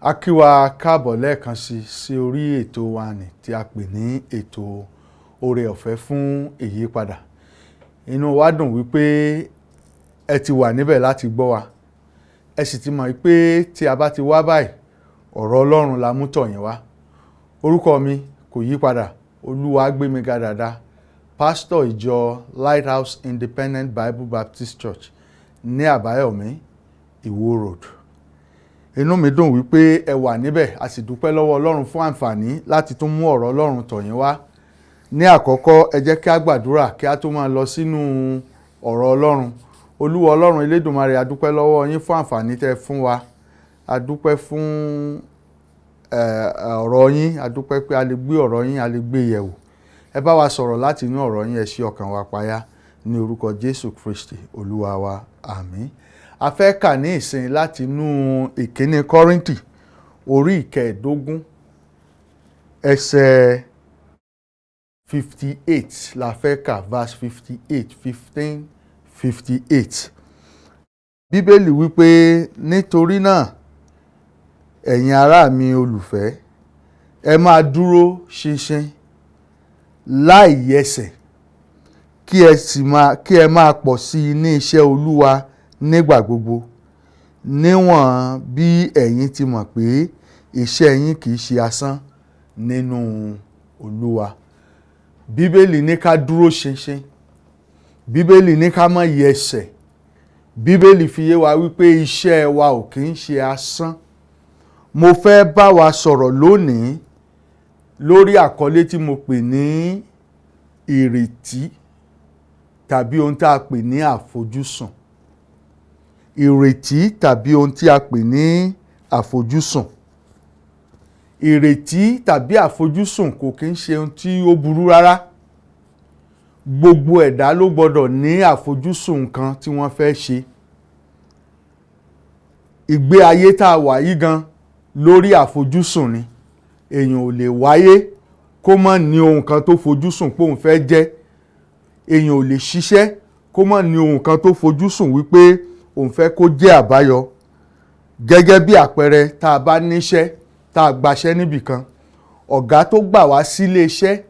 A kí wa káàbọ̀ lẹ́ẹ̀kan sí orí ètò wa ní tí a pè ní ètò oore ọ̀fẹ́ fún ìyípadà. Inú wa dùn wípé ẹ ti wà níbẹ̀ láti gbọ́ wa. Ẹ sì ti mọ̀ pé tí a bá ti wá báyìí, ọ̀rọ̀ Ọlọ́run la mú tọ̀ yín wá. Orúkọ mi kò yí padà, Olúwagbémiga Dàda, pásítọ̀ ìjọ Lighthouse Independent Bible Baptist Church ní Àbáyọ̀mí, Ìwó Road. Inú mi dùn wípé ẹ wà níbẹ̀, a sì dúpẹ́ lọ́wọ́ Ọlọ́run fún àǹfààní láti tún mú ọ̀rọ̀ Ọlọ́run tọ̀ yín wá. Ní àkọ́kọ́, ẹ jẹ́ kí a gbàdúrà kí a tó máa lọ sínú ọ̀rọ̀ Ọlọ́run. Olúwa Ọlọ́run Elédùmarè, a dúpẹ́ lọ́wọ́ yín fún àǹfààní tẹ́ fún wa. A dúpẹ́ fún ọ̀rọ̀ yín, a dúpẹ́ pé a lè gbé ọ̀rọ̀ yín, a lè gbé yẹ̀wò. Ẹ bá wa sọ̀rọ̀ láti inú ọ̀rọ̀ yín, ẹ ṣí ọkàn wa payá ní orúkọ Jésù Kristi Olúwa wa. Àmín. A fẹ́ kà ní ìsìn láti inú ìkíní Kọ́ríńtì orí ìkẹẹ̀dógún ẹsẹ̀ 58 la fẹ́ kà, verse 58. Bíbélì wípé, nítorí náà ẹ̀yin ará mi olùfẹ́, ẹ máa dúró ṣinṣin láì yẹsẹ̀, kí ẹ máa pọ̀ sí i ní iṣẹ́ Olúwa nígbà gbogbo, níwọ̀n bí ẹ̀yin ti mọ̀ pé iṣẹ́ yín kìí ṣe asán nínú Olúwa. Bíbélì ní ká dúró ṣinṣin, Bíbélì ní ká má yẹsẹ̀, Bíbélì fi yé wa wípé iṣẹ́ wa ò kì í ṣe asán. Mo fẹ́ bá wa sọ̀rọ̀ lónìí lórí àkọlé tí mo pè ní ìrètí tàbí ohun tí a pè ní àfojúsùn. Ìrètí tàbí ohun tí a pè ní àfojúsùn. Ìrètí tàbí àfojúsùn kò kí ń ṣe ohun tí ó burú rárá. Gbogbo ẹ̀dá ló gbọ́dọ̀ ní àfojúsùn nǹkan tí wọ́n fẹ́ ṣe. Ìgbé ayé tá a wà yìí gan lórí àfojúsùn ni. Èèyàn ò lè wáyé kó má ní ohun kan tó fojúsùn pé òun fẹ́ jẹ́. Èèyàn ò lè ṣiṣẹ́ kó má ní ohun kan tó fojúsùn wípé òun fẹ́ kó jẹ́ àbáyọ. Gẹ́gẹ́ bí àpẹẹrẹ, tá a bá níṣẹ́, tá a gbaṣẹ́ níbìkan, ọ̀gá tó gbà wá sílé iṣẹ́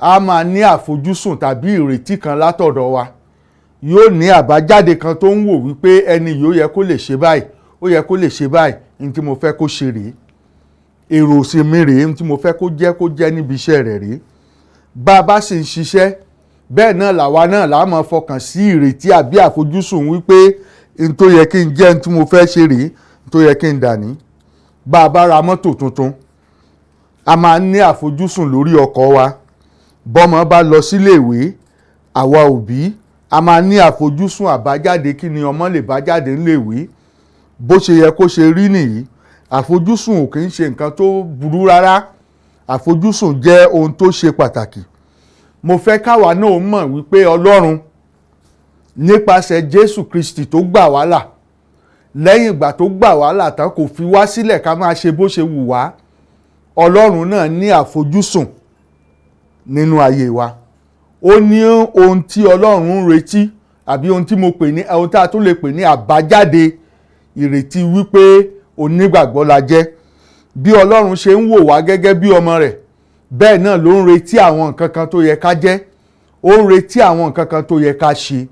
a máa ní àfojúsùn tàbí ìrètí kan látọ̀dọ̀ wa. Yóò ní àbájáde kan tó ń wò wípé ẹni yóò yẹ kó lè ṣe báyìí, ó yẹ kó lè ṣe báyìí, ní tí mo fẹ́ kó ṣe rèé. Èrò sí mi rèé, ní tí mo fẹ́ kó jẹ́ níbi iṣẹ́ rẹ̀ rèé. Bá a bá sì ń ṣiṣẹ́, bẹ́ẹ̀ náà làwa náà là á máa fọkàn sí ìrètí àbí àfojúsùn wípé ní tó yẹ kí n jẹ́, ní tí mo fẹ́ ṣe rèé, ní tó yẹ kí n dà ní. Bá a bá ra mọ́tò tuntun, a máa ní àfojúsùn lórí ọkọ̀ wa. Bọ́mọ bá lọ sílé ìwé, àwa òbí a máa ní àfojúsùn àbájáde kí ni ọmọ lè bá jáde nílé ìwé. Bó ṣe yẹ kó ṣe rí nìyí. Àfojúsùn ò kì í ṣe nǹkan tó burú rárá. Àfojúsùn jẹ́ ohun tó ṣe pàtàkì. Mo fẹ́ káwa náà mọ̀ wípé Ọlọ́run nípasẹ̀ Jésù Kristi tó gbà wá là, lẹ́yìn ìgbà tó gbà wá là tán kò fi wá sílẹ̀ ká máa ṣe bó ṣe wù wá. Ọlọ́run náà ní àfojúsùn nínú ayé wa. Ó ní ohun tí Ọlọ́run ń retí, àbí ohun tí mo pè ní, ohun tí a tún lè pè ní àbájáde ìrètí wípé onígbàgbọ́ la jẹ́. Bí Ọlọ́run ṣe ń wò wá gẹ́gẹ́ bí ọmọ rẹ̀, bẹ́ẹ̀ náà ló ń retí àwọn nǹkan kan tó yẹ ká jẹ́. Ó ń retí àwọn nǹkan kan tó yẹ ká ṣe.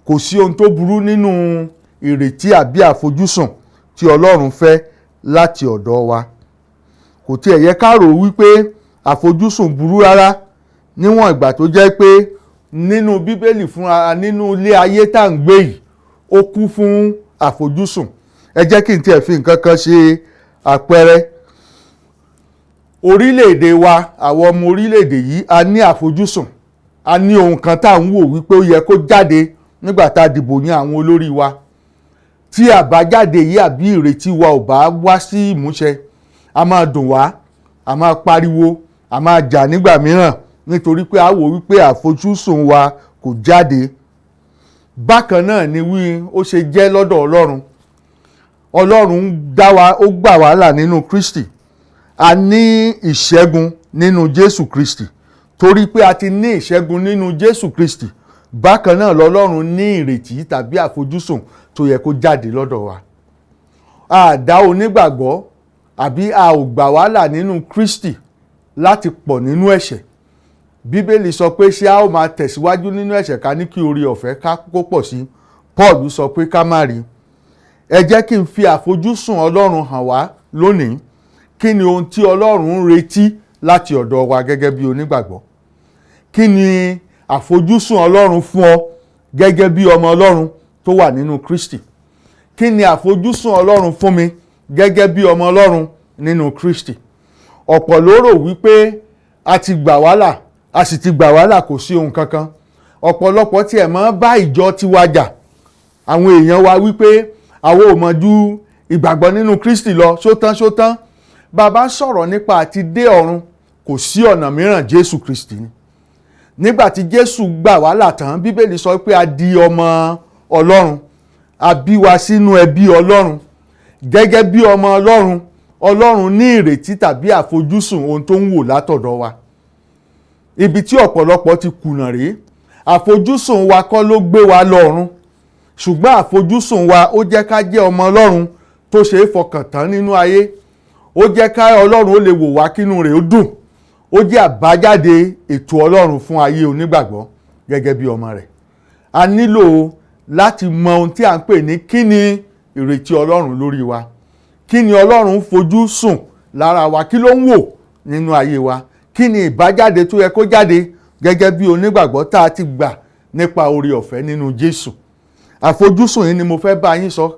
Kò sí ohun tó burú nínú ìrètí àbí àfojúsùn tí Ọlọ́run fẹ́ láti ọ̀dọ̀ wa. Kò tiẹ̀ yẹ ká rò wípé àfojúsùn burú rárá, níwọ̀n ìgbà tó jẹ́ pé nínú Bíbélì fúnra, nínú ilé ayé tá ń gbé yìí, ó kún fún àfojúsùn. Ẹ jẹ́ kí n tiẹ̀ fi nǹkan kan ṣe àpẹẹrẹ. Orílẹ̀-èdè wa, àwọn ọmọ orílẹ̀-èdè yìí, a ní àfojúsùn. A ní ohun kan tá ń wò wípé ó yẹ kó jáde nígbà tá a dìbò yan àwọn olórí wa. Tí àbájáde yìí àbí ìrètí wa ò bá wá sí ìmúṣẹ, a máa dùn wá, a máa pariwo, a máa jà nígbà mìíràn nítorí pé a wò wípé àfojúsùn wa kò jáde. Bákan náà ni ó ṣe jẹ́ lọ́dọ̀ Ọlọ́run. Ọlọ́run dá wa, ó gbà wá là nínú Kristi. A ní ìṣẹ́gun nínú Jésù Kristi. Torí pé a ti ní ìṣẹ́gun nínú Jésù Kristi, bákan náà lọ́lọ́run ní ìrètí tàbí àfojúsùn tó yẹ kó jáde lọ́dọ̀ wa. A dá onígbàgbọ́ àbí a ò gbà wá là nínú Kristi láti pọ̀ nínú ẹ̀ṣẹ̀. Bíbélì sọ pé ṣé a ó máa tẹ̀síwájú nínú ẹ̀ṣẹ̀ ká ní kí oore ọ̀fẹ́ ká kó pọ̀ sí. Paul sọ pé ká má rí. Ẹ jẹ́ kí n fi àfojúsùn Ọlọ́run hàn wá lónìí. Kí ni ohun tí Ọlọ́run ń retí láti ọ̀dọ̀ wa gẹ́gẹ́ bí onígbàgbọ́? Kí ni àfojúsùn Ọlọ́run fún ọ gẹ́gẹ́ bí ọmọ Ọlọ́run tó wà nínú Kristi? Kí ni àfojúsùn Ọlọ́run fún mi gẹ́gẹ́ bí ọmọ Ọlọ́run nínú Kristi? Ọ̀pọ̀ ló rò wípé a ti gbà wá là, a sì ti gbà wá là, kò sí ohun kankan. Ọ̀pọ̀lọpọ̀ tiẹ̀ máa bá ìjọ tiwa jà. Àwọn èèyàn wa wípé àwọn ò mọ̀ ju ìgbàgbọ́ nínú Kristi lọ, ṣótán. Bàbá sọ̀rọ̀ nípa àti dé ọ̀run, kò sí ọ̀nà mìíràn, Jésù Kristi ni. Nígbà tí Jésù gbà wá là tán, Bíbélì sọ pé a di ọmọ Ọlọ́run, a bí wa sínú ẹbí Ọlọ́run. Gẹ́gẹ́ bí ọmọ Ọlọ́run, Ọlọ́run ní ìrètí tàbí àfojúsùn ohun tó ń wò látọ̀dọ̀ wa. Ibi tí ọ̀pọ̀lọpọ̀ ti kùnà rèé. Àfojúsùn wa kọ́ ló gbé wa lọ́run, ṣùgbọ́n àfojúsùn wa ó jẹ́ ká jẹ́ ọmọ Ọlọ́run tó ṣe é fọkàn tán nínú ayé. Ó jẹ́ ká Ọlọ́run ó lè wò wá kínú rẹ̀ ó dùn. Ó jẹ́ àbájáde ètò Ọlọ́run fún ayé onígbàgbọ́ gẹ́gẹ́ bí ọmọ rẹ̀. A nílò láti mọ ohun tí à ń pè ní kí ni ìrètí Ọlọ́run lórí wa. Kí ni Ọlọ́run fojú sùn lára wa? Kí ló ń wò nínú ayé wa? Kí ni ìbájáde tó yẹ kó jáde gẹ́gẹ́ bí onígbàgbọ́ tá a ti gbà nípa oore ọ̀fẹ́ nínú Jésù? Àfojúsùn yìí ni mo fẹ́ bá yín sọ.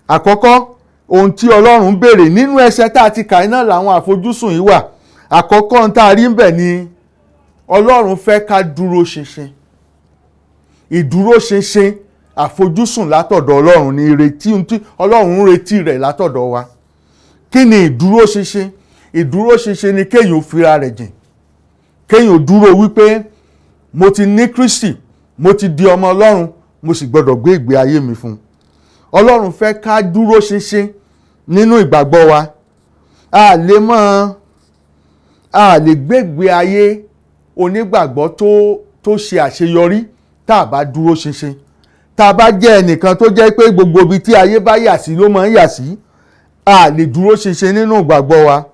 Àkọ́kọ́, ohun tí Ọlọ́run béèrè nínú ẹsẹ̀ tá a ti kà iná làwọn àfojúsùn yìí wà. Àkọ́kọ́ ohun tá a rí ń bẹ̀ ni Ọlọ́run fẹ́ ká dúró ṣinṣin. Ìdúróṣinṣin àfojúsùn látọ̀dọ̀ Ọlọ́run ni ìrètí tí Ọlọ́run ń retí rẹ̀ látọ̀dọ̀ wa. Kí ni ìdúróṣinṣin? Ìdúróṣinṣin ni kéèyàn fira rẹ̀ jìn. Kéèyàn dúró wípé mo ti ní Kristi, mo ti di ọmọ Ọlọ́run, mo sì gbọdọ̀ gbé ìgbé ayé mi fún un. Ọlọ́run fẹ́ ká dúró ṣinṣin nínú ìgbàgbọ́ wa. A lè gbé ìgbé ayé onígbàgbọ́ tó ṣe àṣeyọrí tá a bá dúró ṣinṣin. Tá a bá jẹ́ ẹnìkan tó jẹ́ pé gbogbo ibi tí ayé bá yà sí ló máa ń yà sí, a lè dúró ṣinṣin nínú ìgbàgbọ́ wa.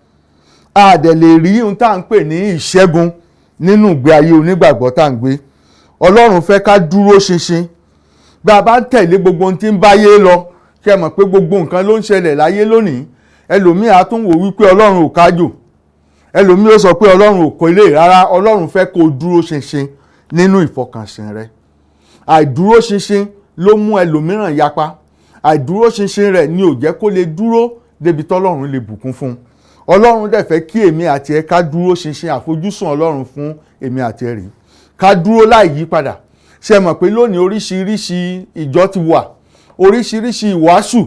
A dẹ̀ lè rí ohun tá à ń pè ní ìṣẹ́gun nínú ìgbé ayé onígbàgbọ́ tá à ń gbé. Ọlọ́run fẹ́ ká dúró ṣinṣin. Bí a bá tẹ̀lé gbogbo ohun tí ń báyé lọ, kí ẹ mọ̀ pé gbogbo nǹkan ló ń ṣẹlẹ̀ láyé lónìí. Ẹlòmíì á tún wò wípé Ọlọ́run ò kájò. Ẹlòmíì ó sọ pé Ọlọ́run ò kọ́ ilé rárá. Ọlọ́run fẹ́ kó dúró ṣinṣin nínú ìfọkànsìn rẹ. Àìdúró ṣinṣin ló mú ẹlòmíràn yapa. Àìdúró ṣinṣin rẹ̀ ni ò jẹ́ kó lè dúró débi tọ́lọ́run lè bùkún fún un. Ọlọ́run dẹ̀ fẹ́ kí èmi àti ẹ ká dúró ṣinṣin. Àfojúsùn Ọlọ́run fún èmi àti ẹ rèé. Ká dúró láì yí padà. Ṣé ẹ mọ̀ pé lónìí oríṣiríṣi ìjọ ti wà, oríṣiríṣi ìwàásù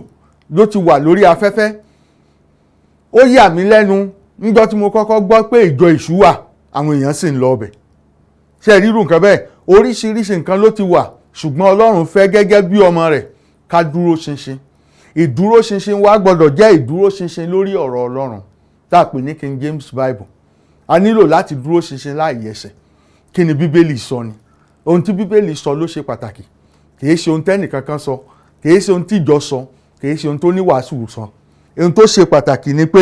ló ti wà lórí afẹ́fẹ́. Ó yà mí lẹ́nu níjọ́ tí mo kọ́kọ́ gbọ́ pé ìjọ èṣù wà, àwọn èèyàn sì ń lọ ọbẹ̀. Ṣé ẹ rírun nǹkan bẹ́ẹ̀? Oríṣiríṣi nǹkan ló ti wà, ṣùgbọ́n Ọlọ́run fẹ́ gẹ́gẹ́ bí ọmọ rẹ̀ ká dúró ṣinṣin. Ìdúró ṣinṣin wa gbọ́dọ̀ jẹ́ ìdúró ṣinṣin lórí ọ̀rọ̀ Ọlọ́run tá a pè ní King James Bible. A nílò láti dúró ṣinṣin láì yẹsẹ̀. Kí ni Bíbélì sọ ni? Ohun tí Bíbélì sọ ló ṣe pàtàkì. Kìí ṣe ohun tẹ́nìkankan sọ, kìí ṣe ohun tí ìjọ sọ, kìí ṣe ohun tó ní wàásù sọ. Ohun tó ṣe pàtàkì ni pé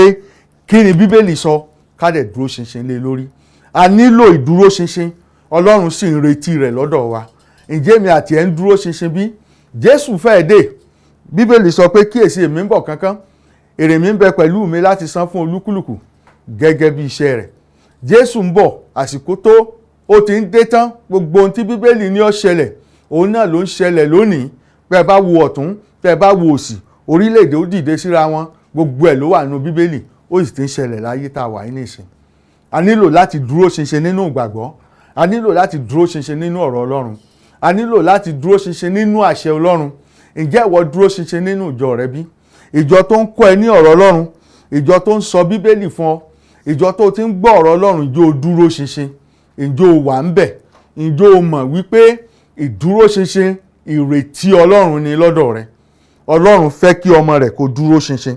kí ni Bíbélì sọ, ká dẹ̀ dúró ṣinṣin lé lórí. A nílò ìdúró ṣinṣin. Ọlọ́run sì ń retí rẹ̀ lọ́dọ̀ wa. Ǹjẹ́ mi àti ẹ̀ ń dúró ṣinṣin bí? Jésù fẹ́ dé. Bíbélì sọ pé kíyèsí èmi ń bọ̀ kánkán. Èrè mi ń bẹ pẹ̀lú mi láti san fún olúkúlùkù gẹ́gẹ́ bí iṣẹ́ rẹ̀. Jésù ń bọ̀, àsìkò tó, ó ti ń dé tán. Gbogbo ohun tí Bíbélì ní ó ṣẹlẹ̀, òun náà ló ń ṣẹlẹ̀ lónìí. Bẹ́ẹ̀ bá wo ọ̀tún, tẹ́ bá wo òsì, orílẹ̀-èdè ó dìde síra wọn. Gbogbo ẹ̀ ló wà nínú Bíbélì, ó sì ti ń ṣẹlẹ̀ láyé tá a wà ní ìsìn. A nílò láti dúró ṣinṣin nínú ìgbàgbọ́. A nílò láti dúró ṣinṣin nínú ọ̀rọ̀ Ọlọ́run. A nílò láti dúró ṣinṣin nínú àṣẹ Ọlọ́run. Ǹjẹ́ ìwọ dúró ṣinṣin nínú ìjọ rẹ bí? Ìjọ tó ń kọ́ ẹ ní ọ̀rọ̀ Ọlọ́run, ìjọ tó ń sọ Bíbélì fún ọ, ìjọ tó ti ń gbọ́ ọ̀rọ̀ Ọlọ́run, ìjọ ó dúró ṣinṣin, ìjọ ó wà ń bẹ̀, ìjọ ó mọ̀ wípé ìdúró ṣinṣin ìrètí Ọlọ́run ni lọ́dọ̀ rẹ. Ọlọ́run fẹ́ kí ọmọ rẹ̀ kó dúró ṣinṣin.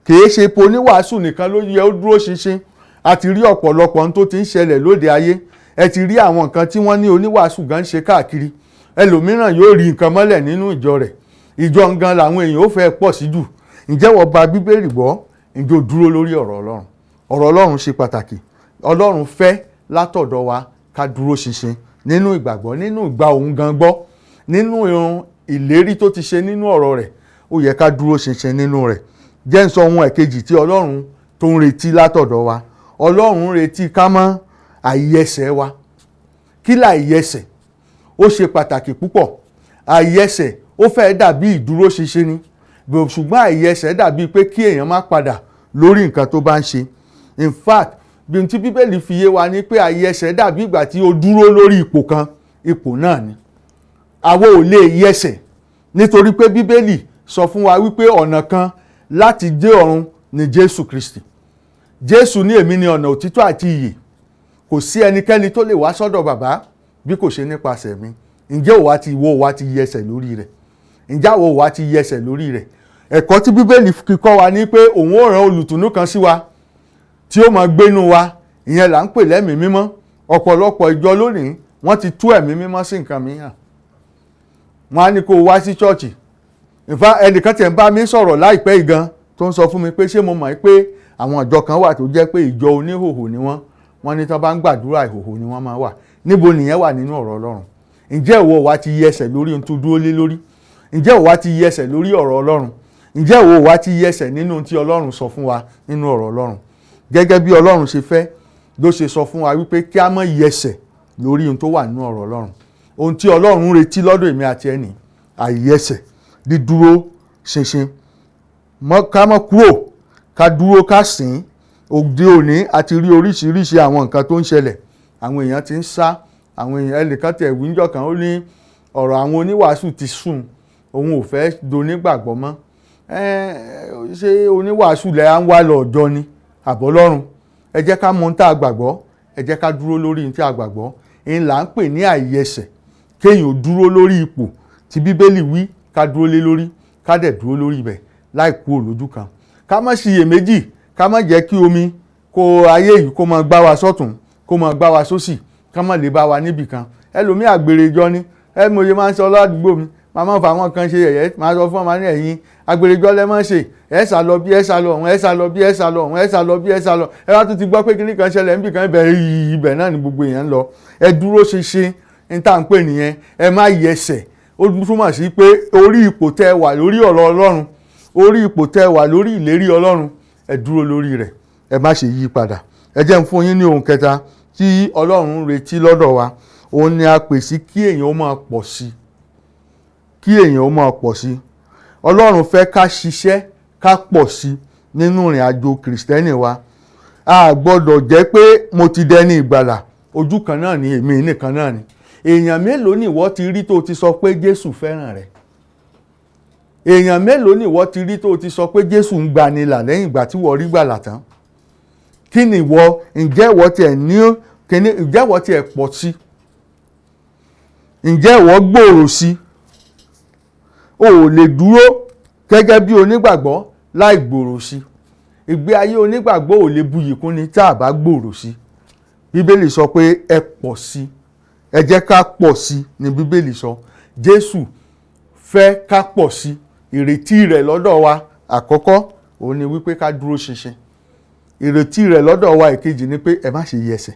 Kìí ṣe pé oníwàásù nìkan ló yẹ ó dúró ṣinṣin. A ti rí ọ̀pọ̀lọpọ̀ ohun tó ti ń ṣẹlẹ̀ lóde ayé. Ẹ ti rí àwọn nǹkan tí wọ́n ní oníwàásù gan ṣe káàkiri. Ẹlòmíràn yóò rí nǹkan mọ́lẹ̀ nínú ìjọ rẹ̀. Ìjọ gan làwọn èèyàn ó fẹ́ pọ̀ sí jù. Ǹjẹ́ wọ́n gba Bíbélì gbọ́? ǹjẹ́ o dúró lórí ọ̀rọ̀ Ọlọ́run? Ọ̀rọ̀ Ọlọ́run ṣe pàtàkì. Ọlọ́run fẹ́ látọ̀dọ̀ wa ká dúró ṣinṣin nínú ìgbàgbọ́, nínú ìgbà òun gan gbọ́, nínú ìlérí tó ti ṣe nínú ọ̀rọ̀ rẹ̀. Ó yẹ ká dúró ṣinṣin nínú rẹ̀. Jẹ́ n sọ ohun ẹ̀kejì tí Ọlọ́run tó ń retí látọ̀dọ̀ wa. Ọlọ́run ń retí ká mọ́ àìyẹsẹ̀ wa. Kí láìyẹsẹ̀? Ó ṣe pàtàkì púpọ̀. Àìyẹsẹ̀ ó fẹ́ dàbí ìdúró ṣinṣin ni, ṣùgbọ́n àìyẹsẹ̀ dàbí pé kí èèyàn má padà lórí nǹkan tó bá ń ṣe. In fact, bí n tí Bíbélì fi yé wa ní pé àìyẹsẹ̀ dàbí ìgbà tí o dúró lórí ipò kan, ipò náà ni. Àwa ò lè yẹsẹ̀ nítorí pé Bíbélì sọ fún wa wípé ọ̀nà kan láti dé ọ̀run ni Jésù Kristi. Jésù ní èmi ni ọ̀nà, òtítọ́ àti ìyè. Kò sí ẹnikẹ́ni tó lè wá sọ́dọ̀ bàbá bí kò ṣe nípasẹ̀ mi. Ǹjẹ́ ìwọ wa ti yẹsẹ̀ lórí rẹ̀? Ǹjẹ́ ìwọ wa ti yẹsẹ̀ lórí rẹ̀? Ẹ̀kọ́ tí Bíbélì fi kọ́ wa ní pé òun ó rán olùtùnú kan sí wa tí ó máa gbénú wa. Ìyẹn là ń pè lẹ́mìí mímọ́. Ọ̀pọ̀lọpọ̀ ìjọ lónìí wọ́n ti tú ẹ̀mí mímọ́ sí nǹkan mìíràn. Wọ́n á ní kó o wá sí ṣọ́ọ̀ṣì. Ẹnìkan tẹ̀ ń bá mi sọ̀rọ̀ láìpẹ́ ìgan tó ń sọ fún mi pé ṣé mo mọ̀ pé àwọn ìjọ kan wà tó jẹ́ pé ìjọ oníhòhò ni wọ́n ní tán bá ń gbàdúrà ìhòhò ni wọ́n máa wà. Níbo nìyẹn wà nínú ọ̀rọ̀ Ọlọ́run? Ǹjẹ́ ìwọ wa ti yẹsẹ̀ lórí ohun tó dúró lé lórí? Ǹjẹ́ ìwọ wa ti yẹsẹ̀ lórí ọ̀rọ̀ Ọlọ́run? Ǹjẹ́ ìwọ wa ti yẹsẹ̀ nínú ohun tí Ọlọ́run sọ fún wa nínú ọ̀rọ̀ Ọlọ́run? Gẹ́gẹ́ bí Ọlọ́run ṣe fẹ́ ló ṣe sọ fún wa wípé kí a má yẹsẹ̀ lórí ohun tó wà nínú ọ̀rọ̀ Ọlọ́run. Ohun tí Ọlọ́run retí lọ́dọ̀ èmi àti ẹni, àìyẹsẹ̀, dídúró ṣinṣin. Ká má kúrò, ká dúró ká sìn. Òde òní a ti rí oríṣiríṣi àwọn nǹkan tó ń ṣẹlẹ̀. Àwọn èèyàn ti ń sá. Àwọn èèyàn ẹnìkan tẹ̀ wíńjọ́ kan ó ní ọ̀rọ̀ àwọn oníwàásù ti sùn. Òun ò fẹ́ donígbàgbọ́ mọ́. Ṣé oníwàásù lẹ́ à ń wá lọ ọ̀dọ̀ ni àbọ̀lọ́run? Ẹ jẹ́ ká mọ ohun tá a gbàgbọ́. Ẹ jẹ́ ká dúró lórí ohun tí a gbàgbọ́. Èyí là ń pè ní àìyẹsẹ̀. Kéèyàn dúró lórí ipò tí Bíbélì wí ká dúró lé lórí, ká dẹ̀ dúró lórí ibẹ̀ láì kúrò lójú kan. Ká má ṣiyèméjì, ká má jẹ́ kí omi ayé yìí kó máa gbá wa sọ́tún, kó máa gbá wa sósì, ká má lè bá wa níbì kan. Ẹlòmíì àgbèrè jọ ni. Mo ṣe máa ń sọ ládùúgbò mi. Màmá fa àwọn kan ṣe yẹ̀yẹ́, máa sọ fún ọmọ ní ẹ̀yìn agbèrèjọ́ lẹ́ máa ń ṣe. Ẹ sá lọ bí ẹ sá lọ ọ̀hún, ẹ sá lọ bí ẹ sá lọ ọ̀hún, ẹ sá lọ bí ẹ sá lọ. Ẹ wá tún ti gbọ́ pé kíní kan ṣẹlẹ̀ níbì kan, ibẹ̀ náà ni gbogbo èèyàn ń lọ. Ẹ dúró ṣinṣin ní tá à ń pè nìyẹn. Ẹ má yẹsẹ̀. Ó túmọ̀ sí pé orí ipò tẹ́ wà lórí ọ̀rọ̀ Ọlọ́run, orí ipò tẹ́ wà lórí ìlérí Ọlọ́run, ẹ dúró lórí rẹ̀. Ẹ má ṣe yí padà. Ẹ jẹ́ n fún yín ní ohun kẹta tí Ọlọ́run ń retí lọ́dọ̀ wa. Òun ni a pè sí kí èèyàn ó máa pọ̀ sí. Kí èèyàn ó máa pọ̀ sí. Ọlọ́run fẹ́ ká ṣiṣẹ́ ká pọ̀ sí nínú ìrìn àjò Kìrìsìtẹ́nì wa. A gbọ́dọ̀ jẹ́ pé mo ti dẹni ìgbàlà, ojú kan náà ni èmi nìkan náà ni. Èèyàn mélòó ni ìwọ ti rí tó ti sọ pé Jésù fẹ́ràn rẹ̀? Èèyàn mélòó ni ìwọ ti rí tó ti sọ pé Jésù ń gbani là lẹ́yìn ìgbà tí wọ́n rí gbàlà tán? Kí ni ìwọ? Ǹjẹ́ ìwọ tiẹ̀ ní kíní? Ǹjẹ́ ìwọ tiẹ̀ pọ̀ sí? Ǹjẹ́ ìwọ gbòòrò sí? O ò lè dúró gẹ́gẹ́ bí onígbàgbọ́ láì gbòòrò sí. Ìgbé ayé onígbàgbọ́ ò lè buyì kún ni tá a bá gbòòrò sí. Bíbélì sọ pé ẹ pọ̀ sí. Ẹ jẹ́ ká pọ̀ sí ni Bíbélì sọ. Jésù fẹ́ ká pọ̀ sí. Ìrètí rẹ̀ lọ́dọ̀ wa àkọ́kọ́ òun ni wípé ká dúró ṣinṣin. Ìrètí rẹ̀ lọ́dọ̀ wa ìkejì ni pé ẹ má ṣe yẹsẹ̀.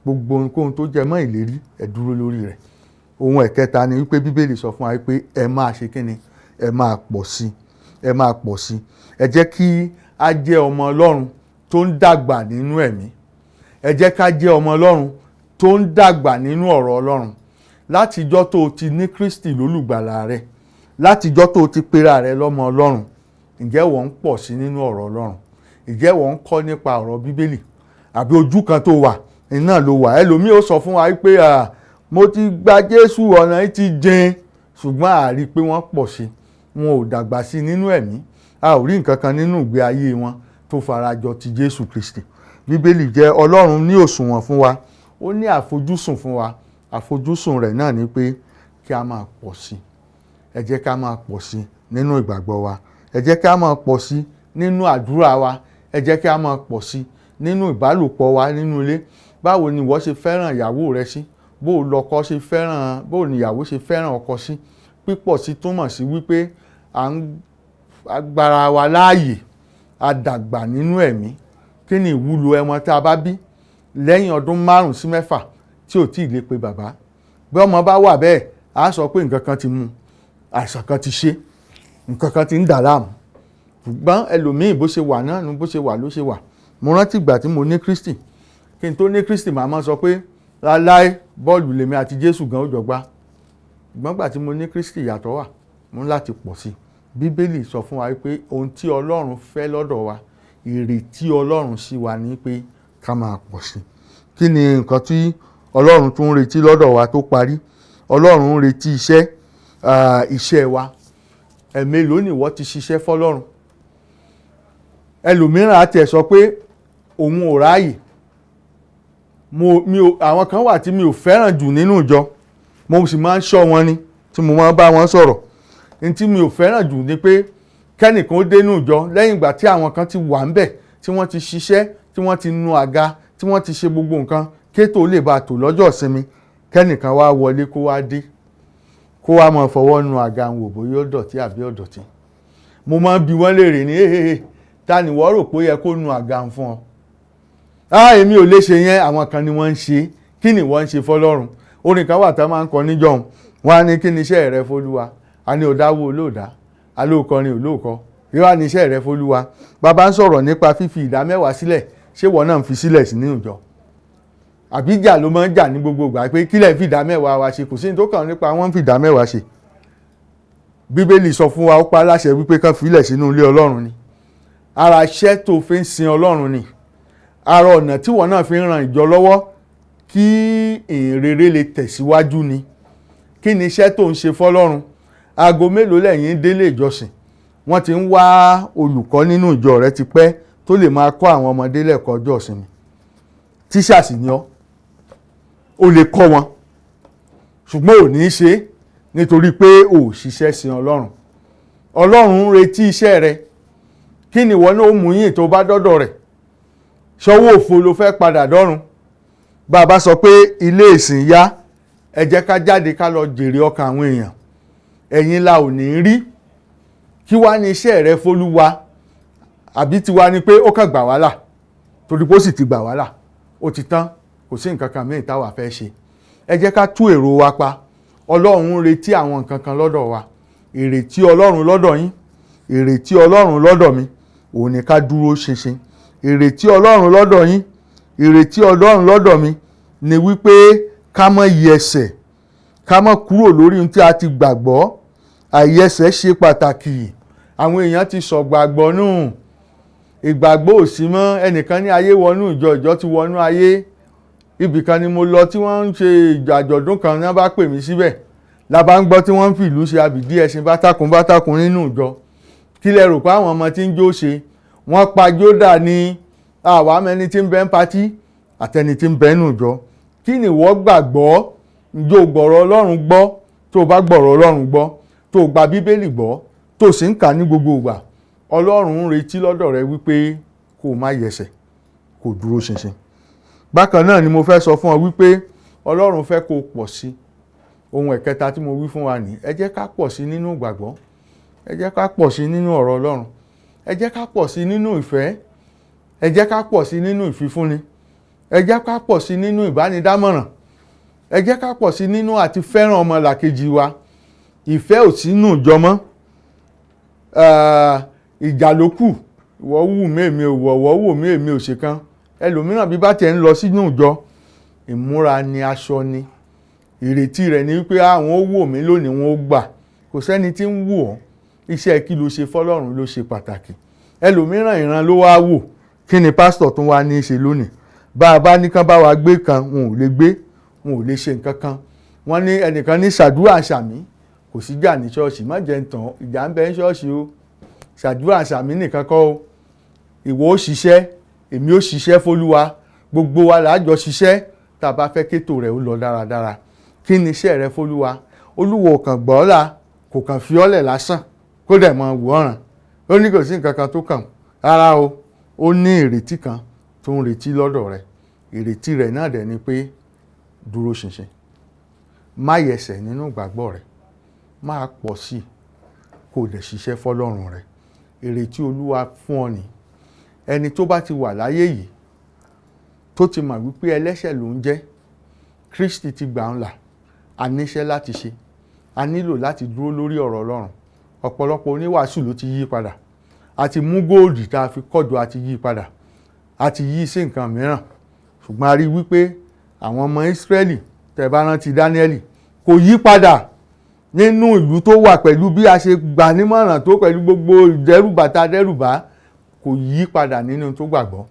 Gbogbo ohunkóhun tó jẹ mọ́ ìlérí ẹ dúró lórí rẹ̀. Ohun ẹ̀kẹta ni wípé Bíbélì sọ fún wa wípé ẹ máa ṣe kíni? Ẹ máa pọ̀ sí. Ẹ máa pọ̀ sí. Ẹ jẹ́ kí a jẹ́ ọmọ Ọlọ́run tó ń dàgbà nínú ẹ̀mí. Ẹ jẹ́ ká jẹ́ ọmọ Ọlọ́run tó ń dàgbà nínú ọ̀rọ̀ Ọlọ́run. Látijọ́ tó o ti ní Kristi lólùgbàlà rẹ, látijọ́ tó o ti pera rẹ lọ́mọ Ọlọ́run, ǹjẹ́ wọ́n ń pọ̀ sí nínú ọ̀rọ̀ Ọlọ́run? Ǹjẹ́ wọ́n ń kọ́ nípa ọ̀rọ̀ Bíbélì? Àbí ojú kan tó wà iná ló wà? Ẹlòmíì ó sọ fún wa wípé mo ti gba Jésù, ọ̀nà yìí ti jìn, ṣùgbọ́n a rí pé wọ́n pọ̀ sí. Wọn ò dàgbà sí nínú ẹ̀mí. A ò rí nǹkan kan nínú ìgbé ayé wọn tó farajọ ti Jésù Kristi. Bíbélì jẹ́ Ọlọ́run ní òṣùwọ̀n fún wa. Ó ní àfojúsùn fún wa. Àfojúsùn rẹ̀ náà ni pé kí a máa pọ̀ sí. Ẹ jẹ́ ká máa pọ̀ sí nínú ìgbàgbọ́ wa. Ẹ jẹ́ ká máa pọ̀ sí nínú àdúrà wa. Ẹ jẹ́ ká máa pọ̀ sí nínú ìbálòpọ̀ wa nínú ilé. Báwo ni ìwọ ṣe fẹ́ràn ìyàwó rẹ sí? Bó lọkọ ṣe fẹ́ràn, bó ni ìyàwó ṣe fẹ́ràn ọkọ sí? Pípọ̀ sí túmọ̀ sí wípé à ń gbára wa láàyè a dàgbà nínú ẹ̀mí. Kí ni ìwúlò ọmọ tá a bá bí lẹ́yìn ọdún 5 sí 6 tí ò tí ì lè pe bàbá? Bí ọmọ bá wà bẹ́ẹ̀, a sọ pé nǹkan kan ti mú, àìsàn kan ti ṣe, nǹkan kan ti ń dà láàmú. Ṣùgbọ́n ẹlòmíì bó ṣe wà náà ni bó ṣe wà ló ṣe wà. Mo rántí ìgbà tí mo ní Kristi, kí n tó ní Kristi màá máa sọ pé láláì bọ́ọ̀lù lèmi àti Jésù gan ó jọ gbá. Ṣùgbọ́n ìgbà tí mo ní Kristi ìyàtọ̀ wà, mo ní láti pọ̀ sí i. Bíbélì sọ fún wa pé ohun tí Ọlọ́run fẹ́ lọ́dọ̀ wa, ìrètí Ọlọ́run sí wa ni pé ká máa pọ̀ sí i. Kí ni nǹkan tí Ọlọ́run tún ń retí lọ́dọ̀ wa tó parí? Ọlọ́run ń retí iṣẹ́ wa. Ẹ̀mélòó ni ìwọ ti ṣiṣẹ́ fọ́lọ́run? Ẹlòmíràn á tiẹ̀ sọ pé òun ò ráàyè. Àwọn kan wà tí mi ò fẹ́ràn jù nínú ìjọ, mo sì máa ń ṣọ́ wọn ni tí mo máa ń bá wọn sọ̀rọ̀. Ní tí mi ò fẹ́ràn jù ni pé kẹ́nìkan ó dénú ìjọ lẹ́yìn ìgbà tí àwọn kan ti wà ń bẹ̀, tí wọ́n ti ṣiṣẹ́, tí wọ́n ti nu àga, tí wọ́n ti ṣe gbogbo nǹkan kétò lè bá tò lọ́jọ́ ìsinmi, kẹ́nìkan wá wọlé kó wá dé, kó wá máa fọwọ́ nu àga wò bóyá ó dọ̀tí àbí ó dọ̀tí. Mo máa ń bi wọ́n léèrè ní ta ni wọ́n rò pé ó yẹ kó nu àga fún ọ? Èmi ò lè ṣe yẹn, àwọn kan ni wọ́n ń ṣe. Kí ni wọ́n ń ṣe fọ́lọ́run? Orin kan wà tá máa ń kọ níjọ́un, wọ́n á ní kí ni iṣẹ́ rẹ f'Olúwa? A ní òdáwó olóòdá, alóòkọrin olóòkọ, ìwà ni iṣẹ́ rẹ f'Olúwa. Bàbá ń sọ̀rọ̀ nípa fífi ìdámẹ́wàá sílẹ̀, ṣé wọ́n náà ń fi sílẹ̀ sí nínú ìjọ? Àbí ìjà ló máa ń jà ní gbogbo ìgbà pé kílẹ̀ fi ìdámẹ́wàá wa ṣe? Kò sí ní tó kàn nípa wọ́n ń fi ìdámẹ́wàá ṣe. Bíbélì sọ fún wa, ó pa láṣẹ wípé kán filẹ̀ sínú ilé Ọlọ́run ni. Ara iṣẹ́ tó fi ń sin Ọlọ́run ni. Ara ọ̀nà tí wọ́n náà fi ń ran ìjọ lọ́wọ́ kí ìhìnrere lè tẹ̀síwájú ni. Kí ni iṣẹ́ tó ń ṣe fọ́lọ́run? Aago mélòó lẹ́yìn délé ìjọsìn? Wọ́n ti ń wá olùkọ́ nínú ìjọ rẹ ti pẹ́ tó lè máa kọ́ àwọn ọmọdé lẹ́kọ̀ọ́ ọjọ́ ìsinmi. Tíṣà sì ni ọ́, o lè kọ́ wọn, ṣùgbọ́n ò ní í ṣe nítorí pé ò ṣiṣẹ́ sin Ọlọ́run. Ọlọ́run ń retí iṣẹ́ rẹ. Kí ni ìwọ náà ó mú yìn tó bá dọ́dọ̀ rẹ̀? Ṣọwọ́ òfo ló fẹ́ padà dọ́run? Bàbá sọ pé ilé ìsìn yá, ẹ jẹ́ ká jáde ká lọ jèrè ọkàn àwọn èèyàn. Ẹ̀yin la ò ní rí. Kí wá ní iṣẹ́ rẹ f'Olúwa? Àbí tiwa ni pé ó kàn gbà wá là, torí pé ó sì ti gbà wá là, ó ti tán, kò sí nǹkan kan mìíràn táwa fẹ́ ṣe. Ẹ jẹ́ ká tú èrò wa pa. Ọlọ́run ń retí àwọn nǹkan kan lọ́dọ̀ wa. Ìrètí Ọlọ́run lọ́dọ̀ yín, ìrètí Ọlọ́run lọ́dọ̀ mi, òun ni ká dúró ṣinṣin. Ìrètí Ọlọ́run lọ́dọ̀ yín, ìrètí Ọlọ́run lọ́dọ̀ mi ni wípé ká má yẹsẹ̀, ká má kúrò lórí ohun tí a ti gbàgbọ́. Àìyẹsẹ̀ ṣe pàtàkì. Àwọn èèyàn ti sọ gbàgbọ́ nù. Ìgbàgbọ́ ò sí mọ́. Ẹnìkan ní ayé wọnú ìjọ, ìjọ ti wọnú ayé. Ibì kan ni mo lọ tí wọ́n ń ṣe àjọ̀dún kan, ní wọ́n bá pè mí síbẹ̀. La bá ń gbọ́ tí wọ́n ń fi ìlú ṣe àbìdí ẹṣin bátákun nínú ìjọ. Kí lẹ rò pé àwọn ọmọ tí ń jó ṣe? Wọ́n pa jódà ní àwa mẹ́ni tí ń bẹ ń patí àtẹni tí ń bẹ nínú ìjọ. Kí ni ìwọ gbàgbọ́? Ǹjẹ́ o gbọ̀rọ̀ Ọlọ́run gbọ́? Tó o bá gbọ̀rọ̀ Ọlọ́run gbọ́, tó o gba Bíbélì gbọ́, tó o sì ń kà ní gbogbo ìgbà, Ọlọ́run ń retí lọ́dọ̀ rẹ wípé kó o má yẹsẹ̀, kó o dúró ṣinṣin. Bákan náà ni mo fẹ́ sọ fún ọ wípé Ọlọ́run fẹ́ kó o pọ̀ sí. Ohun ẹ̀kẹta tí mo wí fún wa ní, ẹ jẹ́ ká pọ̀ sí nínú ìgbàgbọ́. Ẹ jẹ́ ká pọ̀ sí nínú ọ̀rọ̀ Ọlọ́run. Ẹ jẹ́ ká pọ̀ sí nínú ìfẹ́. Ẹ jẹ́ ká pọ̀ sí nínú ìfifúnni. Ẹ jẹ́ ká pọ̀ sí nínú ìbánidámọ̀ràn. Ẹ jẹ́ ká pọ̀ sí nínú àti fẹ́ràn ọmọlàkejì wa. Ìfẹ́ ò sí nínú ìjọ mọ́. Ìjà ló kù. Ìwọ wù mí èmi ò wọ̀, ìwọ wò mí èmi ò ṣe kan. Ẹlòmíràn bí bá tiẹ̀ ń lọ sínú ìjọ, ìmúra ni, aṣọ ni. Ìrètí rẹ̀ ni wípé àwọn ó wò mí lónìí wọn ó gbà. Kò sẹ́ni tí ń wò ọ́. Iṣẹ́ kí ló ṣe fọ́lọ́run ló ṣe pàtàkì. Ẹlòmíràn ìran ló wá wò. Kí ni pásítọ̀ tún wá ní í ṣe lónìí? Bá a bá ní kán bá wa gbé kan, wọn ò lè gbé, wọn ò lè ṣe nǹkan kan. Wọ́n ní ẹnìkan ní ṣàdúrà ṣàmí, kò sí jà ní ṣọ́ọ̀ṣì. Má jẹ́ ń tàn, ìjà ń bẹ ní ṣọ́ọ̀ṣì o. Ṣàdúrà ṣàmí nìkan kọ́ o. Ìwọ ó ṣiṣẹ́, èmi ó ṣiṣẹ́ f'Olúwa. Gbogbo wa là á jọ ṣiṣẹ́ tá a bá fẹ́ kétò rẹ̀ ó lọ dáradára. Kí ni iṣẹ́ rẹ f'Olúwa? Olúwa ò kàn gbọ́ ọ́ là, kò kàn fi ọ́ lẹ̀ lásán kó dẹ̀ mọ wò ọ̀ràn. Ó ní kò sí nǹkan kan tó kàn. Rárá o, ó ní ìrètí kan tó ń retí lọ́dọ̀ rẹ̀. Ìrètí rẹ̀ náà dẹ̀ ni pé dúró ṣinṣin. Má yẹsẹ̀ nínú ìgbàgbọ́ rẹ̀. Máa pọ̀ sí i kó dẹ̀ ṣiṣẹ́ fọ́lọ́run rẹ̀. Ìrètí Olúwa fún ọ ní ẹni tó bá ti wà láyé yìí tó ti mọ̀ wípé ẹlẹ́ṣẹ̀ ló ń jẹ́, Kristi ti gbà ń là, a níṣẹ́ láti ṣe, a nílò láti dúró lórí ọ̀rọ̀ Ọlọ́run. Ọ̀pọ̀lọpọ̀ oníwàásù ló ti yí padà, a ti mú góòlù tá a fi kọ́jọ a ti yí padà, a ti yí sí nǹkan mìíràn. Ṣùgbọ́n a rí wípé àwọn ọmọ Ísírẹ́lì, tẹ́ bá rántí Dáníẹ́lì, kò yí padà nínú ìlú tó wà, pẹ̀lú bí a ṣe gbà nímọ̀ràn tó, pẹ̀lú gbogbo ìdẹ́rùbà tá a dẹ́rùbà, kò yí padà nínú tó gbàgbọ́.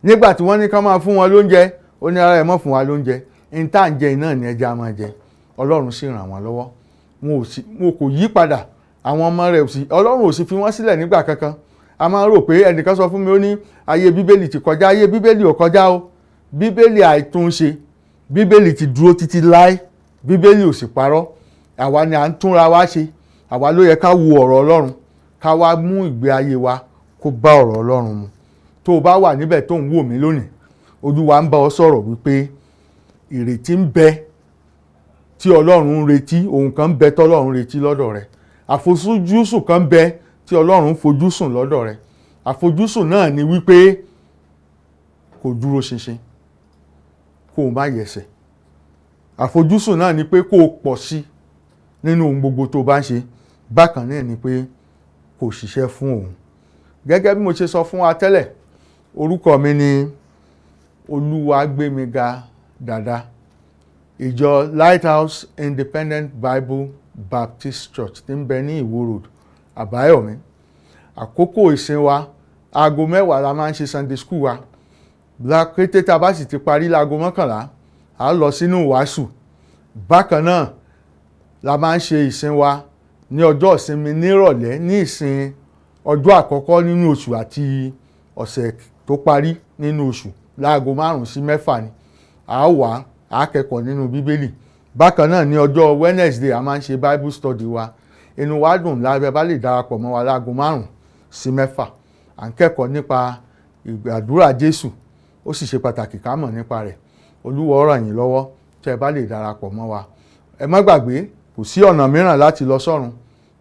Nígbà tí wọ́n ní ká máa fún wọn lóúnjẹ, ó ní ara ẹ̀ mọ́ fún wa lóúnjẹ, ní tá à ń jẹ iná ní ẹja máa jẹ. Ọlọ́run sì ràn wọ́n lọ́wọ́, wọn kò yí padà. Àwọn ọmọ rẹ̀ Ọlọ́run ò sì fi wọ́n sílẹ̀ nígbà kankan. A máa ń rò pé ẹnìkan sọ fún mi, ó ní ayé Bíbélì ti kọjá. Ayé Bíbélì ò kọjá o. Bíbélì àìtúnṣe, Bíbélì ti dúró títí láé, Bíbélì ò sì parọ́. Àwa ni à ń túnra wa ṣe, àwa ló yẹ ká wo ọ̀rọ̀ Ọlọ́run, ká wá mú ìgbé ayé wa kó bá ọ̀rọ̀ Ọlọ́run mu. Tó o bá wà níbẹ̀ tó ń wò mí lónìí, Olúwa ń bá ọ sọ̀rọ̀ wípé ìrètí ń bẹ tí Ọlọ́run ń retí, ohun kan ń bẹ tí Ọlọ́run ń retí lọ́dọ̀ rẹ. Àfojúsùn kan ń bẹ tí Ọlọ́run ń fojúsùn lọ́dọ̀ rẹ. Àfojúsùn náà ni wípé kó dúró ṣinṣin, kó o má yẹsẹ̀. Àfojúsùn náà ni pé kó o pọ̀ sí nínú ohun gbogbo tó bá ń ṣe. Bákan náà ni pé kó o ṣiṣẹ́ fún òun. Gẹ́gẹ́ bí mo ṣe sọ fún wa tẹ́lẹ̀, orúkọ mi ni Olúwagbémiga Dàda, ìjọ Lighthouse Independent Bible Baptist Church tí ń bẹ ní Ìwó Road, Àbáyọ̀mí. Àkókò ìsìn wa aago 10 la máa ń ṣe Sunday school wa. Kété tá a bá sì ti parí láago 11, a lọ sínú wàásù. Bákan náà la máa ń ṣe ìsìn wa ní ọjọ́ ìsinmi nírọ̀lẹ́, ní ìsìn ọjọ́ àkọ́kọ́ nínú oṣù àti ọ̀sẹ̀ tó parí nínú oṣù, láago 5 sí 6 ni. A wà á kẹ́kọ̀ọ́ nínú Bíbélì. Bákan náà ní ọjọ́ Wednesday a máa ń ṣe Bible study wa. Inú wa dùn lábẹ́ bá lè darapọ̀ mọ́ wa láago 5 sí 6. À ń kẹ́kọ̀ọ́ nípa ìgbàdúrà Jésù, ó sì ṣe pàtàkì ká mọ̀ nípa rẹ̀. Olúwa ó ràn yín lọ́wọ́ tẹ́ ẹ bá lè darapọ̀ mọ́ wa. Ẹ má gbàgbé, kò sí ọ̀nà mìíràn láti lọ sọ́run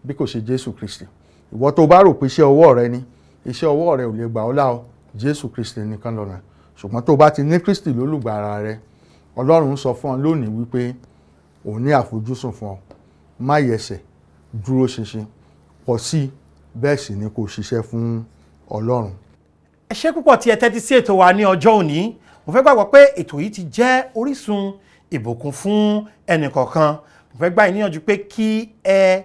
bí kò ṣe Jésù Kristi. Ìwọ tó bá rò pé iṣẹ́ ọwọ́ rẹ ni, iṣẹ́ ọwọ́ rẹ ò lè gbà ọ́ là o. Jésù Kristi nìkan lọ́nà. Ṣùgbọ́n tó bá ti ní Kristi lólùgbàlà rẹ, Ọlọ́run sọ fún ọ lónìí wípé òun ní àfojúsùn fún ọ. Má yẹsẹ̀, dúró ṣinṣin, pọ̀ sí, bẹ́ẹ̀ sì ni kò ṣiṣẹ́ fún Ọlọ́run. Ẹ ṣé púpọ̀ tí ẹ tẹ́tí sí ètò wa ní ọjọ́ òní. Mo fẹ́ gbàgbọ́ pé ètò yìí ti jẹ́ orísun ìbùkún fún ẹnìkọ̀ọ̀kan. Mo fẹ́ gbà yín níyànjú pé kí ẹ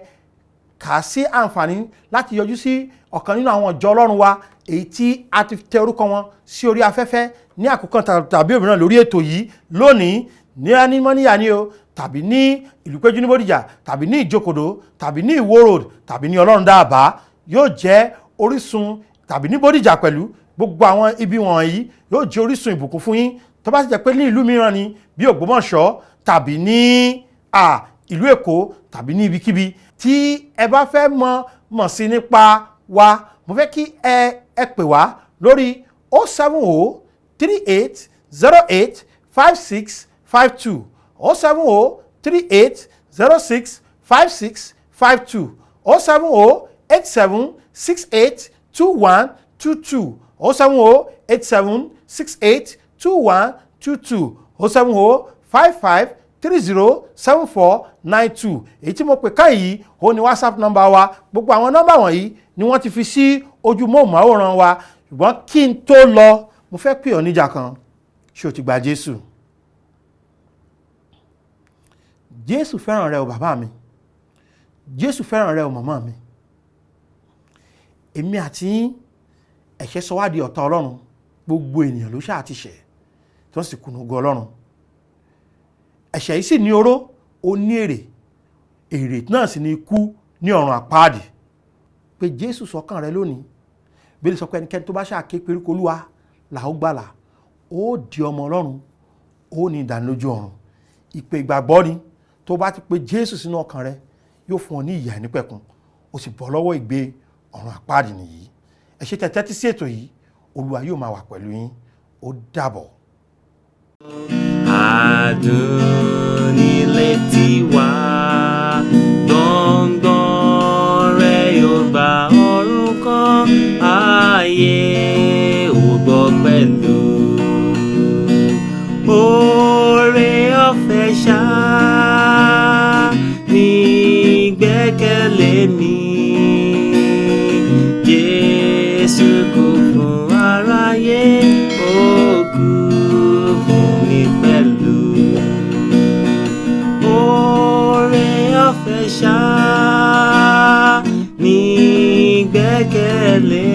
kà sí àǹfààní láti yọjú sí ọ̀kan nínú àwọn ìjọ Ọlọ́run wa èyí tí a ti tẹ orúkọ wọn sí orí afẹ́fẹ́ ní àkókò tàbí òmíràn lórí ètò yìí lónìí, ní Anímọ́níyà ni o, tàbí ní Ìlúpéjú ní Bódìjà, tàbí ní Ìjókòdó, tàbí ní Ìwó Road, tàbí ní Ọlọ́run Dáàbá. Yóò jẹ́ orísun, tàbí ní Bódìjà pẹ̀lú. Gbogbo àwọn ibi wọ̀nyí yóò jẹ́ orísun ìbùkún fún yín. Tó bá sì jẹ́ pé ní ìlú mìíràn ni bí Ògbómọ̀ṣọ́, tàbí ní ìlú Èkó, tàbí ní ibikíbi tí ẹ bá fẹ́ mọ̀ sí nípa wa, mo fẹ́ kí ẹ pè wá lórí 070 38 08 56 52 070 38 06 56 52 070 87 68 21 22 070 87 68 21 22 070 55 30 74 92. Èyí tí mo pè ká yìí ó ní WhatsApp nọ́mbà wa. Gbogbo àwọn nọ́mbà wọ̀nyí ni wọ́n ti fi sí ojú móhùnmáwòrán wa. Ṣùgbọ́n kí n tó lọ, mo fẹ́ pè ọ́ níjà kan. Ṣé o ti gba Jésù? Jésù fẹ́ràn rẹ o bàbá mi. Jésù fẹ́ràn rẹ o màmá mi. Èmi àti ẹ̀ṣẹ̀ sọ wá di ọ̀tá Ọlọ́run. Gbogbo ènìyàn ló ṣáà ti ṣẹ̀ tí wọ́n sì kùnà ògo Ọlọ́run. Ẹ̀ṣẹ̀ yìí sì ní oró, ó ní èrè. Èrè náà sì ní ikú ní ọ̀run àpáàdì. Pé Jésù sọ́kàn rẹ lónìí. Bíbélì sọ pé ẹnikẹ́ni tó bá ṣáà ké pe orúkọ Olúwa là ó gbàlà. Ó di ọmọ Ọlọ́run, ó ní ìdánilójú ọ̀run. Ìpè ìgbàgbọ́ ni. Tó bá ti pe Jésù sínú ọkàn rẹ, yóò fún ọ ní ìyè àìnípẹ̀kun. Ó sì bọ́ lọ́wọ́ ìgbé ọ̀run àpáàdì nìyí. Ẹ ṣé tẹ́tí sí ètò yìí. Olúwa yóò máa wà pẹ̀lú yín. Ó dàbọ̀. Adùn ní létí wa, gbọ̀ngbọ̀n rẹ̀ yóò gba ọ̀run kan, ayé pẹ̀lú. Oore ọ̀fẹ́ ṣá ní ìgbẹ́kẹ̀lé mi. Jésù kú fún aráyé, ó kú fún mi pẹ̀lú. Oore ọ̀fẹ́ ṣá ní ìgbẹ́kẹ̀lé